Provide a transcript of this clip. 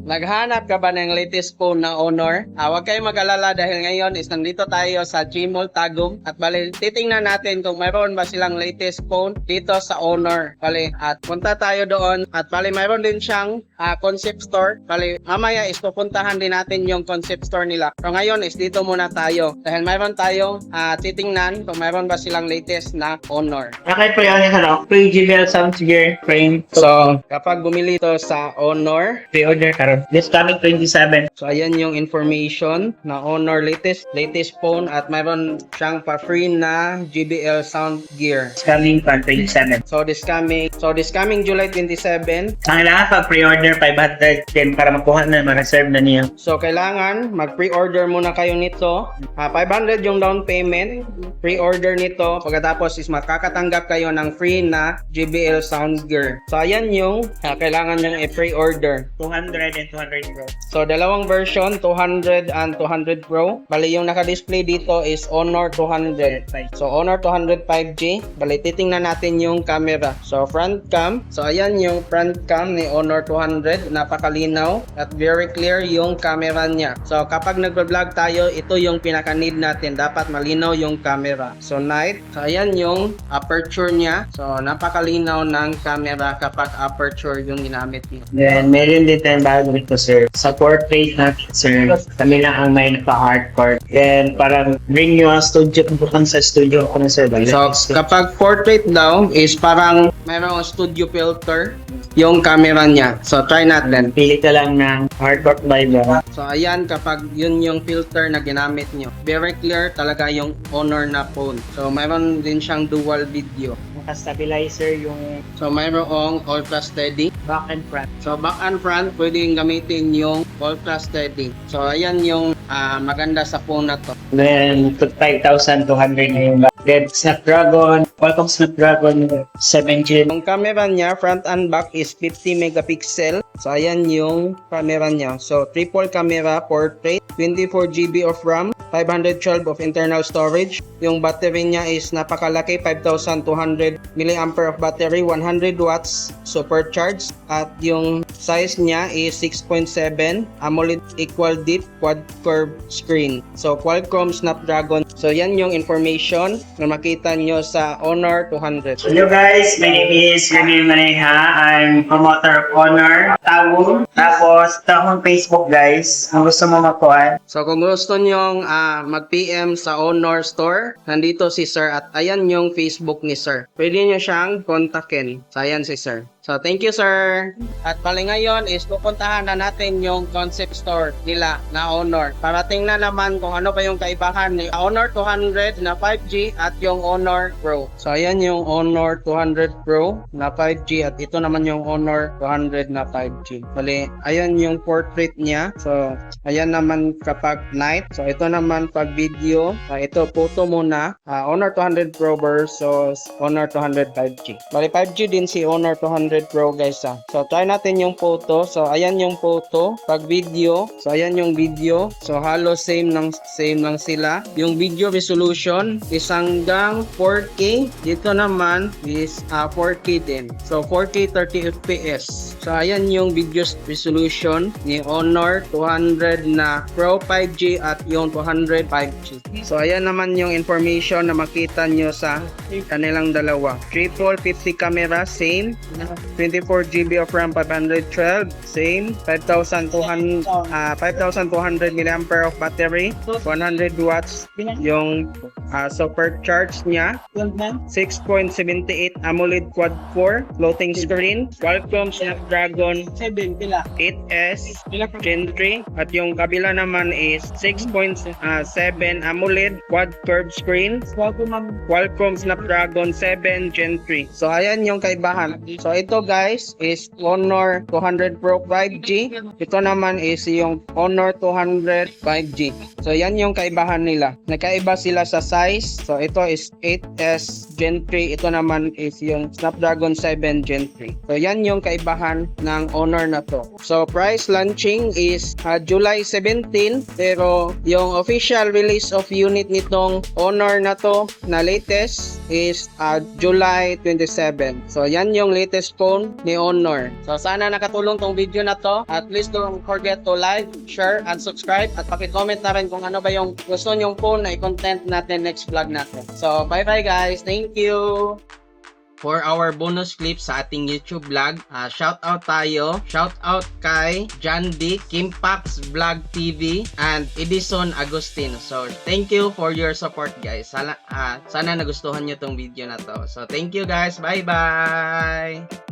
Naghanap ka ba ng latest phone na Honor? Huwag kayong mag-alala dahil ngayon is nandito tayo sa Gmall Tagum at bali titingnan natin kung mayroon ba silang latest phone dito sa Honor. Bali at punta tayo doon at bali mayroon din siyang concept store. Bali mamaya is pupuntahan din natin yung concept store nila. So ngayon is dito muna tayo dahil mayroon tayong titingnan kung mayroon ba silang latest na Honor. Okay po yun, free JBL sound gear frame. So kapag bumili ito sa Honor, Pre-order karon. This coming 27. so ayan yung information na Honor latest phone at mayroon siyang pa-free na JBL sound gear. This coming pa 27. So this coming July 27. Ang kailangan pag pre-order 500 din para makuha na, ma-reserve na niya. So kailangan mag-pre-order muna kayo nito. 500 yung down payment, pre-order nito. Pagkatapos is makakatanggap kayo ng free na JBL sound gear. So ayan yung kailangan yung i-pre-order. 200 and 200 Pro. So dalawang version, 200 and 200 Pro. Bali yung naka-display dito is Honor 200. So Honor 200 5G. Bali titingnan natin yung camera. So front cam. So ayan yung front cam ni Honor 200. Napakalinaw at very clear yung camera niya. So kapag nagba-vlog tayo, ito yung pinaka-need natin. Dapat malinaw yung camera. So night. So ayan yung aperture niya. So napakalinaw ng camera kapag aperture yung ginamit niya. Then, meron din tayong bago dito, sir. Sa portrait natin, sir, kami lang ang may naka-hardcore. Then, parang bring nyo ang studio, bukan sa studio ko na, sir. So, kapag portrait daw is parang mayroong studio filter yung camera niya. So, try natin. Pili ka lang ng hardcore vibe. So, ayan kapag yun yung filter na ginamit nyo. Very clear talaga yung Honor na phone. So, mayroon din siyang dual video. Naka-stabilizer yung So, mayroong ultra steady. back and front. So, back and front, pwedeng gamitin yung ultra steady. So, ayan yung maganda sa phone na to. Then, 5,200 na yung back. Then, Snapdragon, Qualcomm Snapdragon 7 Gen. Yung camera niya, front and back is 50 megapixel. So, ayan yung camera niya. So, triple camera, portrait, 24 GB of RAM, 512 of internal storage. Yung battery niya is napakalaki, 5,200 mAh of battery, 100 watts supercharged. At yung size niya is 6.7 AMOLED equal deep quad curve screen. So, Qualcomm Snapdragon. So, yan yung information na makita nyo sa Honor 200. Hello guys, my name is Remy Maneha. I'm promoter of Honor Tagum. Tapos, ito akong Facebook guys. Kung gusto mo makuha. So, kung gusto nyong mag-PM sa Honor Store, nandito si Sir at ayan yung Facebook ni Sir. Pwede nyo siyang kontakin. So, ayan si Sir. So, thank you, sir. At pala ngayon is pupuntahan na natin yung concept store nila na Honor. Para tingnan naman kung ano pa yung kaibahan ni Honor 200 na 5G at yung Honor Pro. So, ayan yung Honor 200 Pro na 5G at ito naman yung Honor 200 na 5G. Bali, ayan yung portrait niya. So, ayan naman kapag night. So, ito naman pag video. Ito, photo muna. Honor 200 Pro versus Honor 200 5G. Bali, 5G din si Honor 200 Pro guys. So try natin yung photo. So ayan yung photo. Pag video, so ayan yung video. So halos same lang sila. Yung video resolution is hanggang 4K. Dito naman is 4K din. So 4K 30 FPS. So ayan yung video resolution ni Honor 200 na Pro 5G at yung 200 5G. So ayan naman yung information na makita nyo sa kanilang dalawa. Triple 50 camera, same. 24 GB of RAM, 512, same. 5,200 mAh of battery, 100 watts yung supercharge niya. 6.78 AMOLED quad core floating screen, Qualcomm Snapdragon 8S Gen 3 at yung kabila naman is 6.7 AMOLED quad curve screen, Qualcomm Snapdragon 7 Gen 3. So ayan yung kaibahan. So ito guys is Honor 200 Pro 5G. Ito naman is yung Honor 200 5G. So yan yung kaibahan nila. Nagkaiba sila sa size. So ito is 8S Gen 3. Ito naman is yung Snapdragon 7 Gen 3. So yan yung kaibahan ng Honor na to. So price launching is July 17 pero yung official release of unit nitong Honor na to na latest is July 27. So yan yung latest phone ni Honor. So sana nakatulong tong video na to. At please don't forget to like, share, and subscribe. At paki-comment na rin kung ano ba yung gusto nyong phone na i-content natin next vlog natin. So bye-bye guys. Thank you! For our bonus clip sa ating YouTube vlog, shout out tayo. Shout out kay John Dick, Kimpax Vlog TV, and Edison Agustin. So, thank you for your support guys. Sana nagustuhan nyo tong video na to. So, thank you guys. Bye-bye!